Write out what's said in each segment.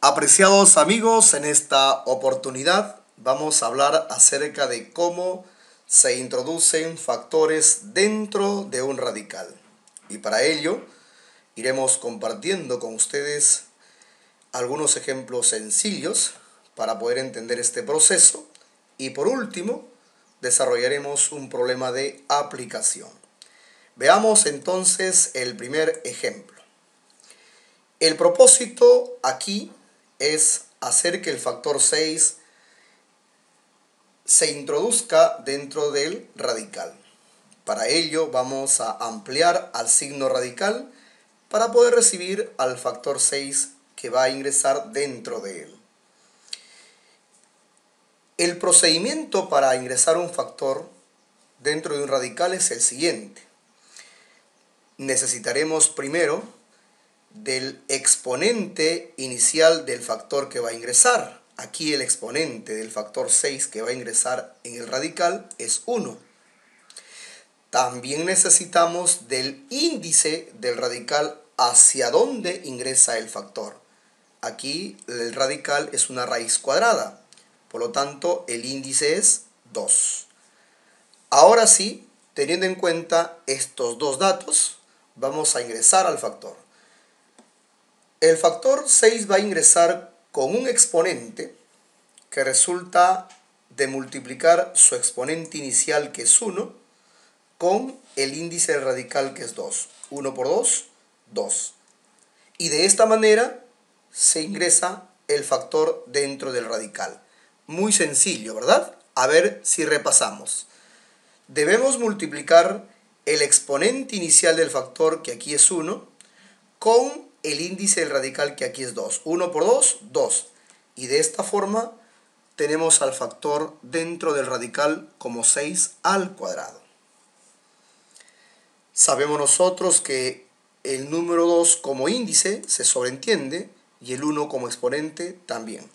Apreciados amigos, en esta oportunidad vamos a hablar acerca de cómo se introducen factores dentro de un radical. Y para ello iremos compartiendo con ustedes algunos ejemplos sencillos para poder entender este proceso. Y por último, desarrollaremos un problema de aplicación. Veamos entonces el primer ejemplo. El propósito aquí es hacer que el factor 6 se introduzca dentro del radical. Para ello vamos a ampliar al signo radical para poder recibir al factor 6 que va a ingresar dentro de él. El procedimiento para ingresar un factor dentro de un radical es el siguiente. Necesitaremos primero del exponente inicial del factor que va a ingresar. Aquí el exponente del factor 6 que va a ingresar en el radical es 1. También necesitamos del índice del radical hacia dónde ingresa el factor. Aquí el radical es una raíz cuadrada, por lo tanto el índice es 2. Ahora sí, teniendo en cuenta estos dos datos, vamos a ingresar al factor. El factor 6 va a ingresar con un exponente que resulta de multiplicar su exponente inicial, que es 1, con el índice del radical, que es 2. 1 por 2, 2. Y de esta manera se ingresa el factor dentro del radical. Muy sencillo, ¿verdad? A ver si repasamos. Debemos multiplicar el exponente inicial del factor, que aquí es 1, con el índice del radical, que aquí es 2. 1 por 2, 2. Y de esta forma tenemos al factor dentro del radical como 6 al cuadrado. Sabemos nosotros que el número 2 como índice se sobreentiende y el 1 como exponente también.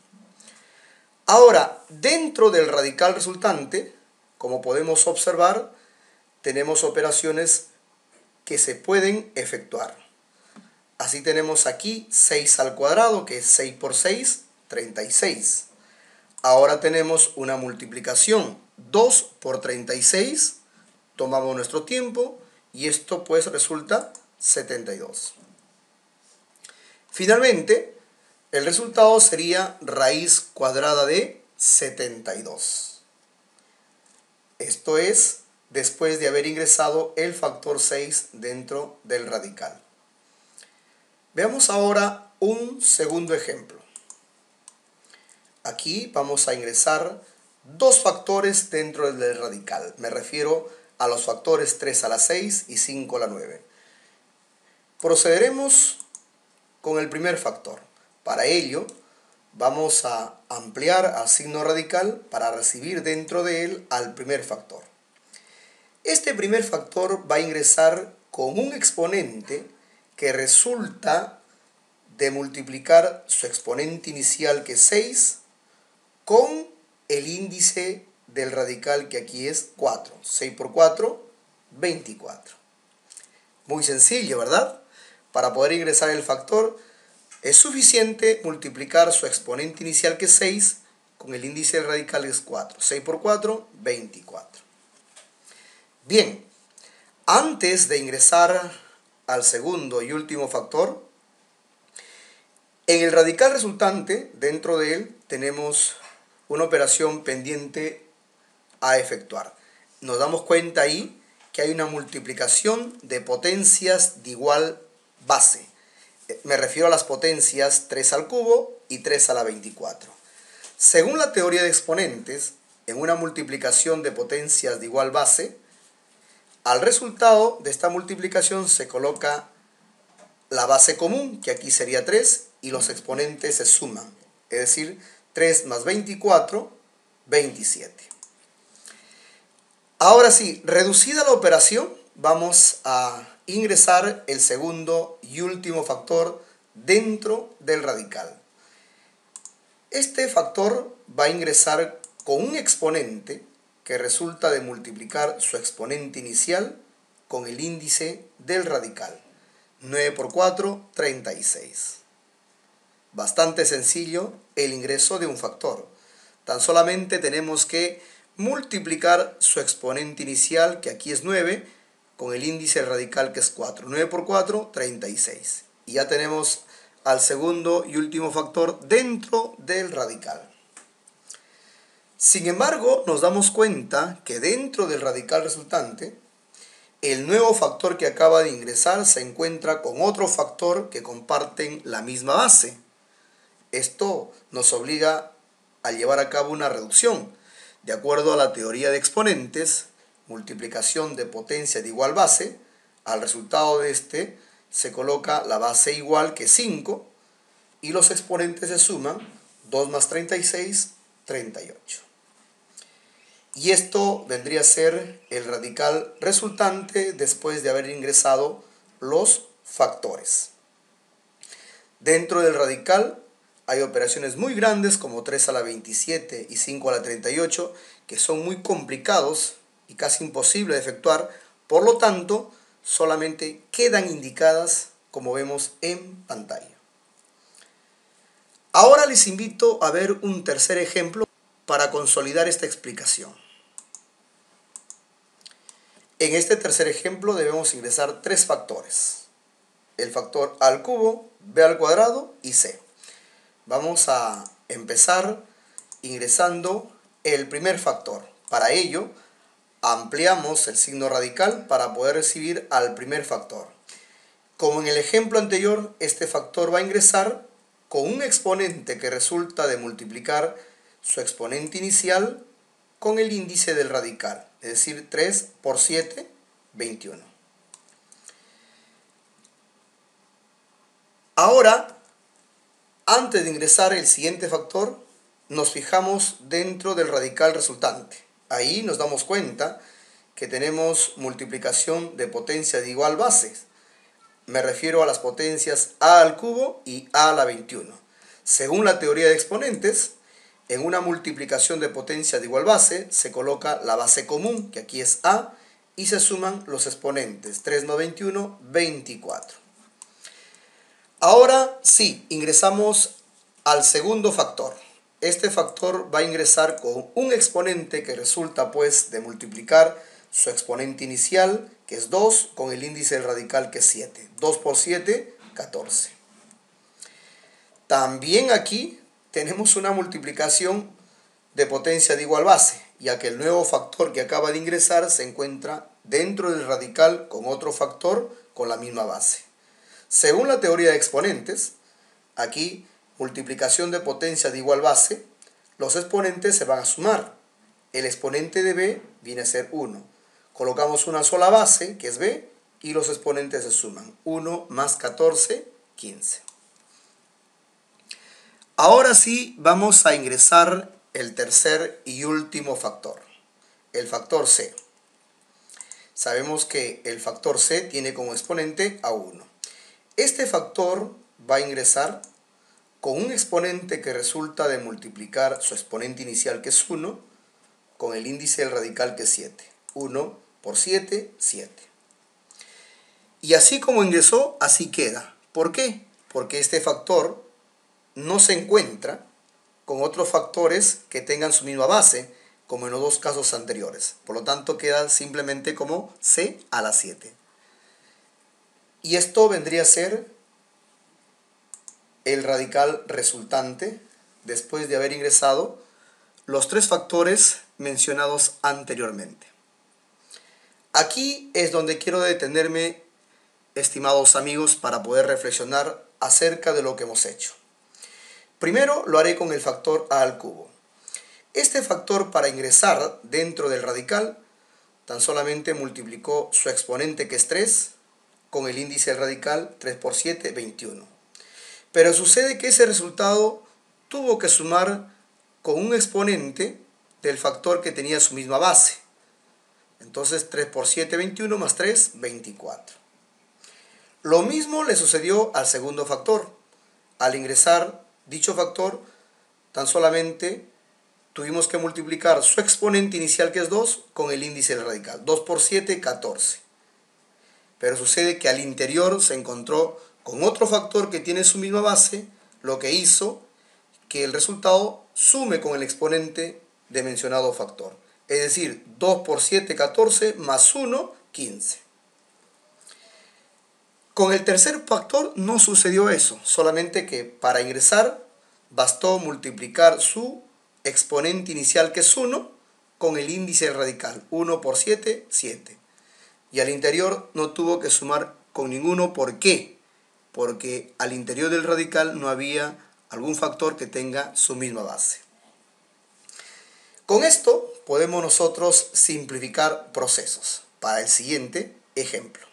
Ahora, dentro del radical resultante, como podemos observar, tenemos operaciones que se pueden efectuar. Así tenemos aquí 6 al cuadrado, que es 6 por 6, 36. Ahora tenemos una multiplicación, 2 por 36, tomamos nuestro tiempo y esto pues resulta 72. Finalmente, el resultado sería raíz cuadrada de 72. Esto es después de haber ingresado el factor 6 dentro del radical. Veamos ahora un segundo ejemplo. Aquí vamos a ingresar dos factores dentro del radical. Me refiero a los factores 3 a la 6 y 5 a la 9. Procederemos con el primer factor. Para ello, vamos a ampliar al signo radical para recibir dentro de él al primer factor. Este primer factor va a ingresar con un exponente que resulta de multiplicar su exponente inicial, que es 6, con el índice del radical, que aquí es 4. 6 por 4, 24. Muy sencillo, ¿verdad? Para poder ingresar el factor es suficiente multiplicar su exponente inicial, que es 6, con el índice del radical, que es 4. 6 por 4, 24. Bien, antes de ingresar al segundo y último factor, en el radical resultante, dentro de él, tenemos una operación pendiente a efectuar. Nos damos cuenta ahí que hay una multiplicación de potencias de igual base. Me refiero a las potencias 3 al cubo y 3 a la 24. Según la teoría de exponentes, en una multiplicación de potencias de igual base, al resultado de esta multiplicación se coloca la base común, que aquí sería 3, y los exponentes se suman. Es decir, 3 más 24, 27. Ahora sí, reducida la operación, vamos a ingresar el segundo y último factor dentro del radical. Este factor va a ingresar con un exponente que resulta de multiplicar su exponente inicial con el índice del radical. 9 por 4, 36. Bastante sencillo el ingreso de un factor. Tan solamente tenemos que multiplicar su exponente inicial, que aquí es 9, con el índice radical, que es 4. 9 por 4, 36. Y ya tenemos al segundo y último factor dentro del radical. Sin embargo, nos damos cuenta que dentro del radical resultante, el nuevo factor que acaba de ingresar se encuentra con otro factor que comparten la misma base. Esto nos obliga a llevar a cabo una reducción. De acuerdo a la teoría de exponentes, multiplicación de potencia de igual base, al resultado de este se coloca la base igual, que 5, y los exponentes se suman. 2 más 36, 38. Y esto vendría a ser el radical resultante después de haber ingresado los factores. Dentro del radical hay operaciones muy grandes como 3 a la 27 y 5 a la 38, que son muy complicados y casi imposible de efectuar. Por lo tanto, solamente quedan indicadas como vemos en pantalla. Ahora les invito a ver un tercer ejemplo para consolidar esta explicación. En este tercer ejemplo debemos ingresar tres factores: el factor a al cubo, b al cuadrado y c. Vamos a empezar ingresando el primer factor. Para ello, ampliamos el signo radical para poder recibir al primer factor. Como en el ejemplo anterior, este factor va a ingresar con un exponente que resulta de multiplicar su exponente inicial con el índice del radical, es decir, 3 por 7, 21. Ahora, antes de ingresar el siguiente factor, nos fijamos dentro del radical resultante. Ahí nos damos cuenta que tenemos multiplicación de potencia de igual bases. Me refiero a las potencias a al cubo y a a la 21. Según la teoría de exponentes, en una multiplicación de potencia de igual base se coloca la base común, que aquí es a, y se suman los exponentes. 3 más 21, 24. Ahora sí, ingresamos al segundo factor. Este factor va a ingresar con un exponente que resulta pues de multiplicar su exponente inicial, que es 2, con el índice del radical, que es 7. 2 por 7, 14. También aquí tenemos una multiplicación de potencia de igual base, ya que el nuevo factor que acaba de ingresar se encuentra dentro del radical con otro factor con la misma base. Según la teoría de exponentes, aquí multiplicación de potencia de igual base, los exponentes se van a sumar. El exponente de b viene a ser 1. Colocamos una sola base, que es b, y los exponentes se suman. 1 más 14, 15. Ahora sí vamos a ingresar el tercer y último factor, el factor c. Sabemos que el factor c tiene como exponente a 1. Este factor va a ingresar con un exponente que resulta de multiplicar su exponente inicial, que es 1, con el índice del radical, que es 7. 1 por 7, 7. Y así como ingresó, así queda. ¿Por qué? Porque este factor no se encuentra con otros factores que tengan su misma base, como en los dos casos anteriores. Por lo tanto, queda simplemente como c a la 7. Y esto vendría a ser el radical resultante después de haber ingresado los tres factores mencionados anteriormente. Aquí es donde quiero detenerme, estimados amigos, para poder reflexionar acerca de lo que hemos hecho. Primero lo haré con el factor a al cubo. Este factor, para ingresar dentro del radical, tan solamente multiplicó su exponente, que es 3, con el índice del radical, 3 por 7, 21. Pero sucede que ese resultado tuvo que sumar con un exponente del factor que tenía su misma base. Entonces 3 por 7, 21, más 3, 24. Lo mismo le sucedió al segundo factor. Al ingresar dicho factor, tan solamente tuvimos que multiplicar su exponente inicial, que es 2, con el índice del radical. 2 por 7, 14. Pero sucede que al interior se encontró con otro factor que tiene su misma base, lo que hizo que el resultado sume con el exponente de mencionado factor. Es decir, 2 por 7, 14, más 1, 15. Con el tercer factor no sucedió eso, solamente que para ingresar bastó multiplicar su exponente inicial, que es 1, con el índice del radical. 1 por 7, 7. Y al interior no tuvo que sumar con ninguno. ¿Por qué? Porque al interior del radical no había algún factor que tenga su misma base. Con esto podemos nosotros simplificar procesos para el siguiente ejemplo.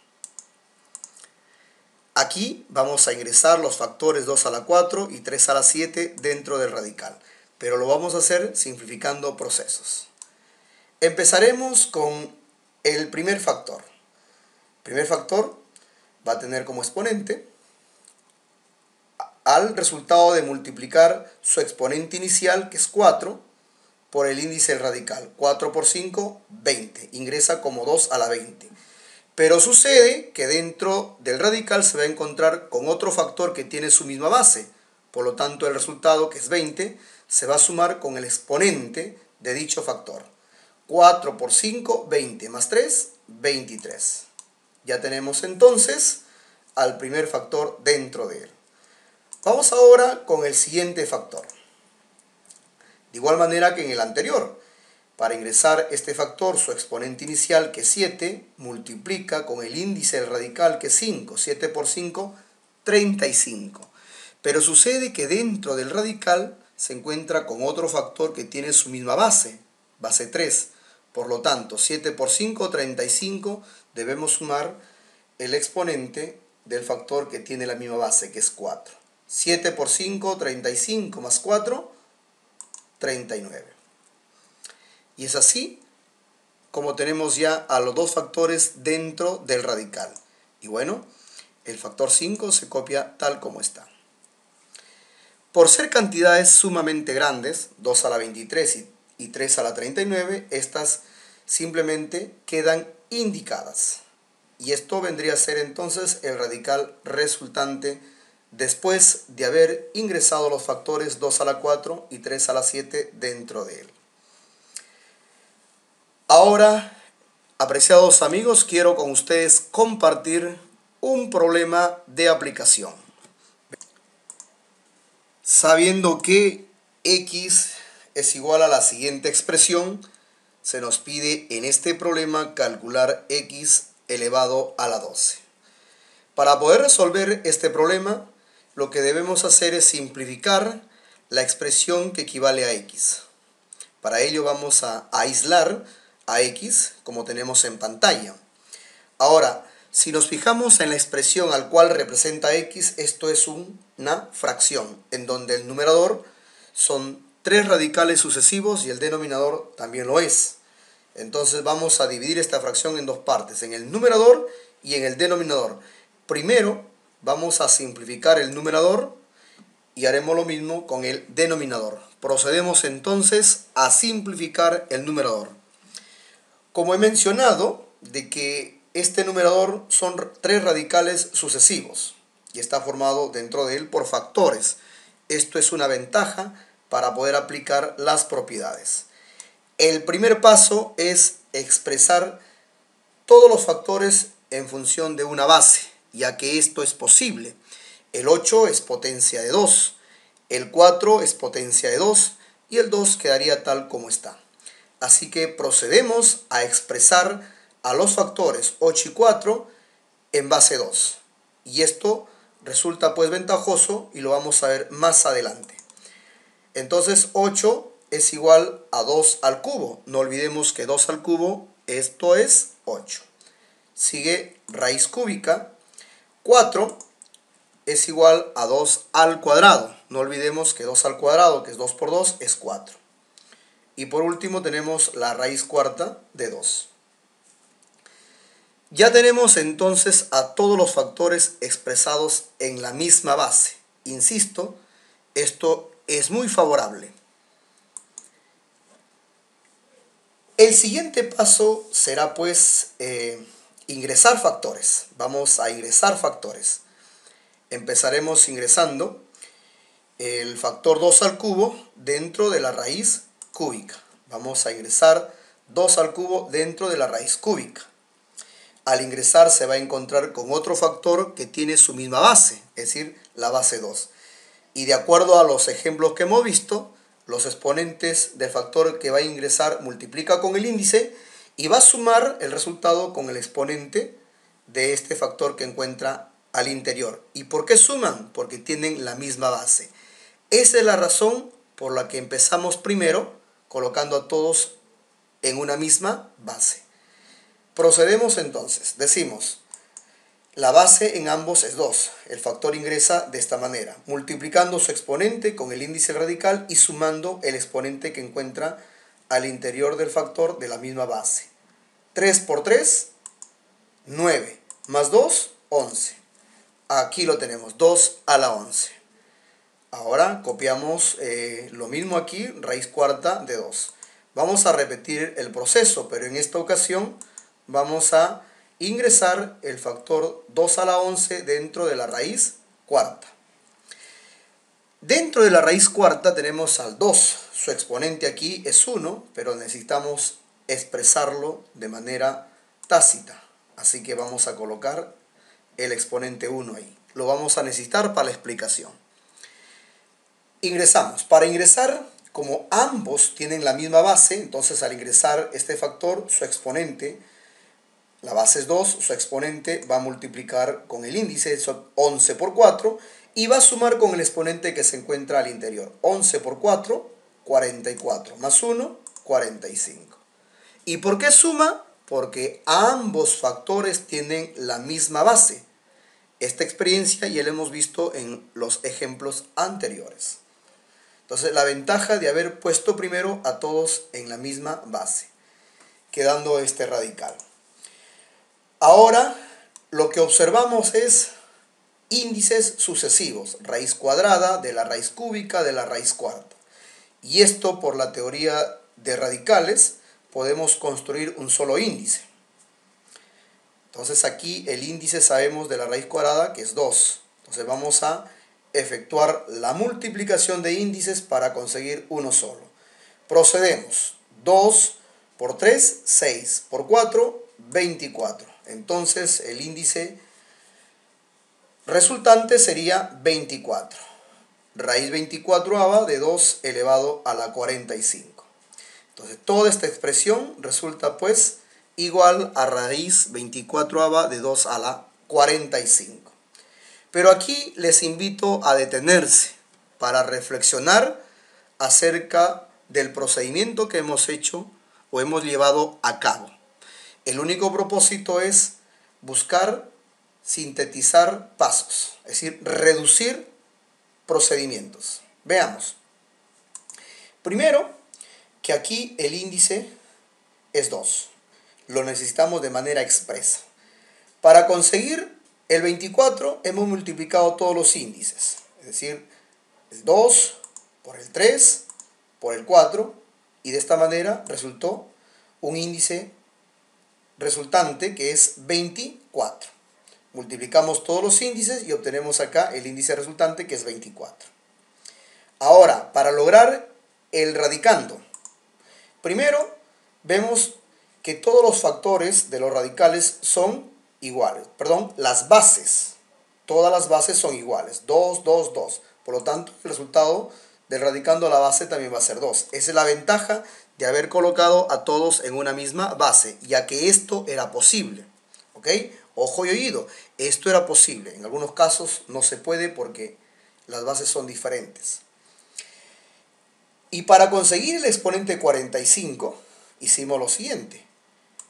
Aquí vamos a ingresar los factores 2 a la 4 y 3 a la 7 dentro del radical, pero lo vamos a hacer simplificando procesos. Empezaremos con el primer factor. El primer factor va a tener como exponente al resultado de multiplicar su exponente inicial, que es 4, por el índice del radical. 4 por 5, 20. Ingresa como 2 a la 20. Pero sucede que dentro del radical se va a encontrar con otro factor que tiene su misma base. Por lo tanto, el resultado, que es 20, se va a sumar con el exponente de dicho factor. 4 por 5, 20, más 3, 23. Ya tenemos entonces al primer factor dentro de él. Vamos ahora con el siguiente factor. De igual manera que en el anterior, para ingresar este factor, su exponente inicial, que es 7, multiplica con el índice del radical, que es 5. 7 por 5, 35. Pero sucede que dentro del radical se encuentra con otro factor que tiene su misma base, base 3. Por lo tanto, 7 por 5, 35, debemos sumar el exponente del factor que tiene la misma base, que es 4. 7 por 5, 35, más 4, 39. Y es así como tenemos ya a los dos factores dentro del radical. Y bueno, el factor 5 se copia tal como está. Por ser cantidades sumamente grandes, 2 a la 23 y 3 a la 39, estas simplemente quedan indicadas. Y esto vendría a ser entonces el radical resultante después de haber ingresado los factores 2 a la 4 y 3 a la 7 dentro de él. Ahora, apreciados amigos, quiero con ustedes compartir un problema de aplicación. Sabiendo que x es igual a la siguiente expresión, se nos pide en este problema calcular x elevado a la 12. Para poder resolver este problema, lo que debemos hacer es simplificar la expresión que equivale a x. Para ello vamos a aislar a x, como tenemos en pantalla. Ahora, si nos fijamos en la expresión al cual representa x, esto es una fracción, en donde el numerador son 3 radicales sucesivos y el denominador también lo es. Entonces vamos a dividir esta fracción en dos partes, en el numerador y en el denominador. Primero vamos a simplificar el numerador y haremos lo mismo con el denominador. Procedemos entonces a simplificar el numerador. Como he mencionado, de que este numerador son 3 radicales sucesivos y está formado dentro de él por factores. Esto es una ventaja para poder aplicar las propiedades. El primer paso es expresar todos los factores en función de una base, ya que esto es posible. El 8 es potencia de 2, el 4 es potencia de 2 y el 2 quedaría tal como está. Así que procedemos a expresar a los factores 8 y 4 en base 2. Y esto resulta pues ventajoso y lo vamos a ver más adelante. Entonces 8 es igual a 2 al cubo. No olvidemos que 2 al cubo, esto es 8. Sigue raíz cúbica. 4 es igual a 2 al cuadrado. No olvidemos que 2 al cuadrado, que es 2 por 2, es 4. Y por último tenemos la raíz cuarta de 2. Ya tenemos entonces a todos los factores expresados en la misma base. Insisto, esto es muy favorable. El siguiente paso será pues ingresar factores. Vamos a ingresar factores. Empezaremos ingresando el factor 2 al cubo dentro de la raíz cúbica. Vamos a ingresar 2 al cubo dentro de la raíz cúbica. Al ingresar se va a encontrar con otro factor que tiene su misma base, es decir, la base 2. Y de acuerdo a los ejemplos que hemos visto, los exponentes del factor que va a ingresar multiplica con el índice y va a sumar el resultado con el exponente de este factor que encuentra al interior. ¿Y por qué suman? Porque tienen la misma base. Esa es la razón por la que empezamos primero colocando a todos en una misma base. Procedemos entonces. Decimos, la base en ambos es 2. El factor ingresa de esta manera, multiplicando su exponente con el índice radical y sumando el exponente que encuentra al interior del factor de la misma base. 3 por 3, 9. Más 2, 11. Aquí lo tenemos, 2 a la 11. Ahora copiamos lo mismo aquí, raíz cuarta de 2. Vamos a repetir el proceso, pero en esta ocasión vamos a ingresar el factor 2 a la 11 dentro de la raíz cuarta. Dentro de la raíz cuarta tenemos al 2. Su exponente aquí es 1, pero necesitamos expresarlo de manera tácita. Así que vamos a colocar el exponente 1 ahí. Lo vamos a necesitar para la explicación. Ingresamos. Para ingresar, como ambos tienen la misma base, entonces al ingresar este factor, su exponente, la base es 2, su exponente va a multiplicar con el índice, 11 por 4, y va a sumar con el exponente que se encuentra al interior. 11 por 4, 44, más 1, 45. ¿Y por qué suma? Porque ambos factores tienen la misma base. Esta experiencia ya la hemos visto en los ejemplos anteriores. Entonces, la ventaja de haber puesto primero a todos en la misma base, quedando este radical. Ahora, lo que observamos es índices sucesivos, raíz cuadrada, de la raíz cúbica, de la raíz cuarta. Y esto, por la teoría de radicales, podemos construir un solo índice. Entonces, aquí el índice sabemos de la raíz cuadrada que es 2. Entonces, vamos a efectuar la multiplicación de índices para conseguir uno solo. Procedemos. 2 por 3, 6. Por 4, 24. Entonces el índice resultante sería 24. Raíz 24ava de 2 elevado a la 45. Entonces toda esta expresión resulta pues igual a raíz 24ava de 2 a la 45. Pero aquí les invito a detenerse para reflexionar acerca del procedimiento que hemos hecho o hemos llevado a cabo. El único propósito es buscar sintetizar pasos, es decir, reducir procedimientos. Veamos. Primero, que aquí el índice es 2. Lo necesitamos de manera expresa. Para conseguir el 24 hemos multiplicado todos los índices, es decir, el 2 por el 3 por el 4 y de esta manera resultó un índice resultante que es 24. Multiplicamos todos los índices y obtenemos acá el índice resultante que es 24. Ahora, para lograr el radicando, primero vemos que todos los factores de los radicales son iguales, las bases, todas las bases son iguales, 2, 2, 2, por lo tanto el resultado del radicando a la base también va a ser 2. Esa es la ventaja de haber colocado a todos en una misma base, ya que esto era posible, ¿ok? Ojo y oído, esto era posible, en algunos casos no se puede porque las bases son diferentes. Y para conseguir el exponente 45 hicimos lo siguiente,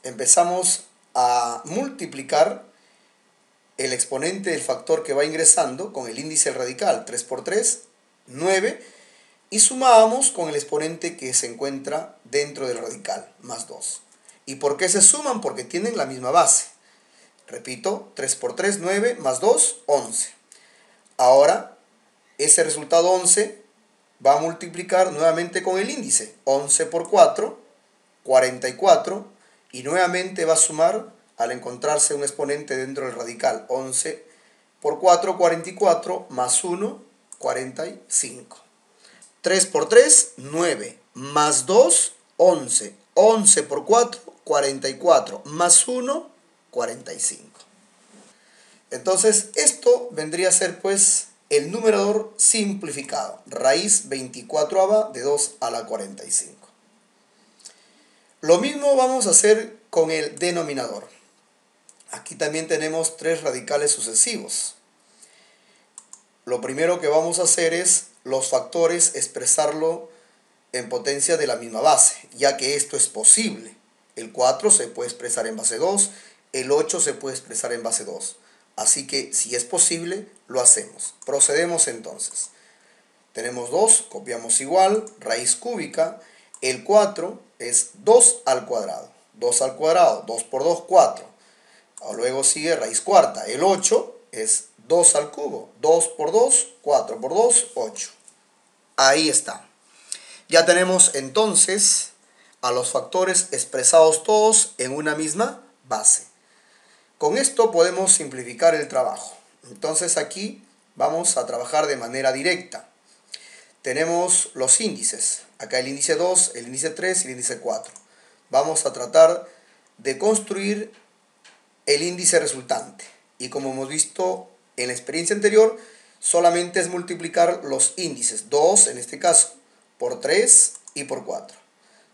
empezamos a multiplicar el exponente del factor que va ingresando con el índice radical, 3 por 3, 9, y sumábamos con el exponente que se encuentra dentro del radical, más 2. ¿Y por qué se suman? Porque tienen la misma base. Repito, 3 por 3, 9, más 2, 11. Ahora, ese resultado 11 va a multiplicar nuevamente con el índice, 11 por 4, 44, y nuevamente va a sumar al encontrarse un exponente dentro del radical, 11 por 4, 44, más 1, 45. 3 por 3, 9. Más 2, 11. 11 por 4, 44. Más 1, 45. Entonces, esto vendría a ser, pues, el numerador simplificado. Raíz 24ª de 2 a la 45. Lo mismo vamos a hacer con el denominador. Aquí también tenemos 3 radicales sucesivos. Lo primero que vamos a hacer es los factores expresarlo en potencia de la misma base, ya que esto es posible. El 4 se puede expresar en base 2, el 8 se puede expresar en base 2. Así que si es posible, lo hacemos. Procedemos entonces. Tenemos 2, copiamos igual, raíz cúbica. El 4 es 2 al cuadrado. 2 al cuadrado, 2 por 2, 4. Luego sigue raíz cuarta. El 8 es 2 al cubo. 2 por 2, 4 por 2, 8. Ahí está. Ya tenemos entonces a los factores expresados todos en una misma base. Con esto podemos simplificar el trabajo. Entonces aquí vamos a trabajar de manera directa. Tenemos los índices. Acá el índice 2, el índice 3 y el índice 4. Vamos a tratar de construir el índice resultante. Y como hemos visto en la experiencia anterior, solamente es multiplicar los índices. 2 en este caso por 3 y por 4.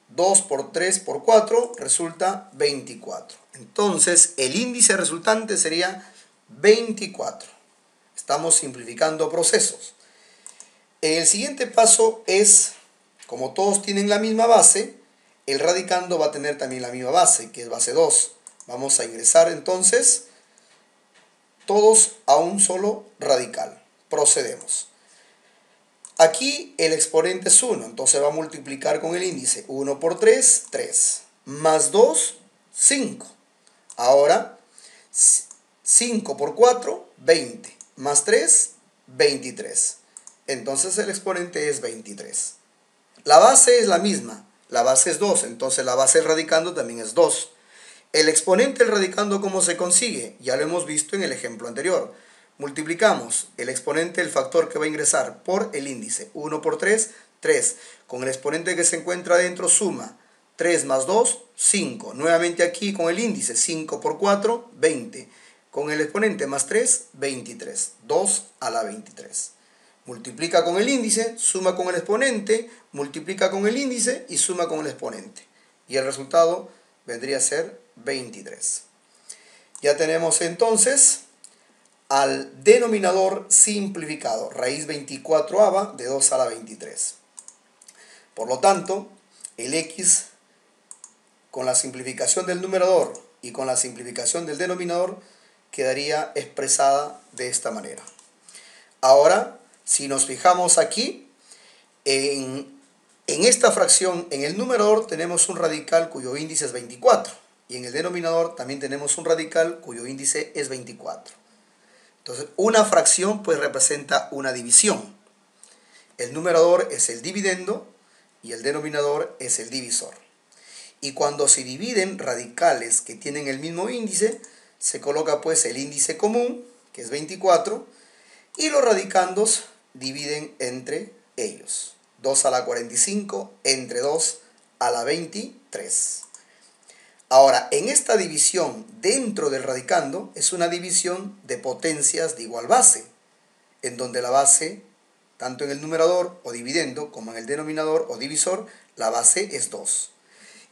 2 por 3 por 4 resulta 24. Entonces el índice resultante sería 24. Estamos simplificando procesos. El siguiente paso es, como todos tienen la misma base, el radicando va a tener también la misma base, que es base 2. Vamos a ingresar entonces todos a un solo radical. Procedemos. Aquí el exponente es 1, entonces va a multiplicar con el índice. 1 por 3, 3. Más 2, 5. Ahora, 5 por 4, 20. Más 3, 23. Entonces el exponente es 23. La base es la misma. La base es 2, entonces la base del radicando también es 2. El exponente del radicando, ¿cómo se consigue? Ya lo hemos visto en el ejemplo anterior. Multiplicamos el exponente del factor que va a ingresar por el índice. 1 por 3, 3. Con el exponente que se encuentra adentro suma. 3 más 2, 5. Nuevamente aquí con el índice. 5 por 4, 20. Con el exponente más 3, 23. 2 a la 23. Multiplica con el índice, suma con el exponente, multiplica con el índice y suma con el exponente. Y el resultado vendría a ser 23. Ya tenemos entonces al denominador simplificado, raíz 24ª de 2 a la 23. Por lo tanto, el x con la simplificación del numerador y con la simplificación del denominador quedaría expresada de esta manera. Ahora, si nos fijamos aquí, en esta fracción, en el numerador tenemos un radical cuyo índice es 24. Y en el denominador también tenemos un radical cuyo índice es 24. Entonces, una fracción pues representa una división. El numerador es el dividendo y el denominador es el divisor. Y cuando se dividen radicales que tienen el mismo índice, se coloca pues el índice común, que es 24, y los radicandos dividen entre ellos. 2 a la 45 entre 2 a la 23. Ahora, en esta división dentro del radicando es una división de potencias de igual base, en donde la base, tanto en el numerador o dividendo como en el denominador o divisor, la base es 2.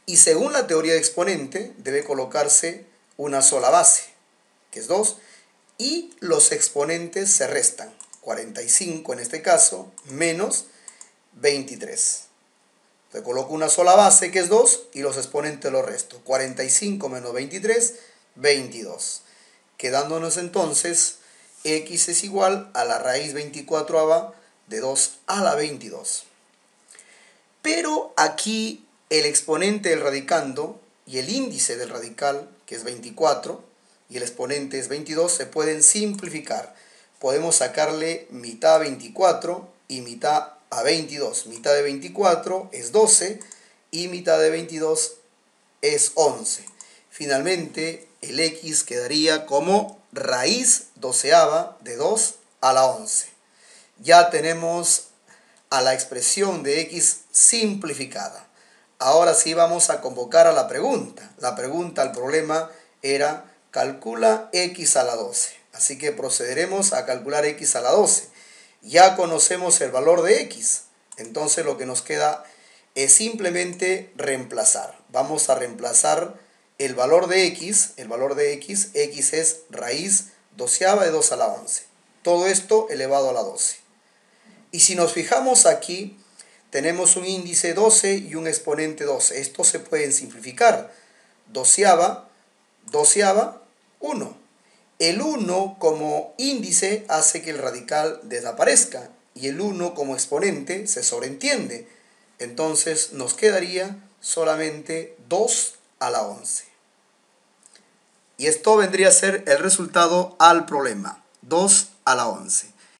Y según la teoría de exponente, debe colocarse una sola base, que es 2, y los exponentes se restan. 45 en este caso, menos 23. Le coloco una sola base que es 2 y los exponentes los resto. 45 menos 23, 22. Quedándonos entonces x es igual a la raíz 24ª de 2 a la 22. Pero aquí el exponente del radicando y el índice del radical, que es 24, y el exponente es 22, se pueden simplificar. Podemos sacarle mitad a 24 y mitad a 22. Mitad de 24 es 12 y mitad de 22 es 11. Finalmente, el x quedaría como raíz doceava de 2 a la 11. ya tenemos a la expresión de x simplificada. Ahora sí vamos a convocar a la pregunta. La pregunta al problema era calcula x a la 12. Así que procederemos a calcular x a la 12. Ya conocemos el valor de x. Entonces lo que nos queda es simplemente reemplazar. Vamos a reemplazar el valor de x. El valor de x es raíz doceava de 2 a la 11. Todo esto elevado a la 12. Y si nos fijamos aquí, tenemos un índice 12 y un exponente 12. Estos se pueden simplificar. Doceava, 1. El 1 como índice hace que el radical desaparezca y el 1 como exponente se sobreentiende. Entonces nos quedaría solamente 2 a la 11. Y esto vendría a ser el resultado al problema, 2 a la 11.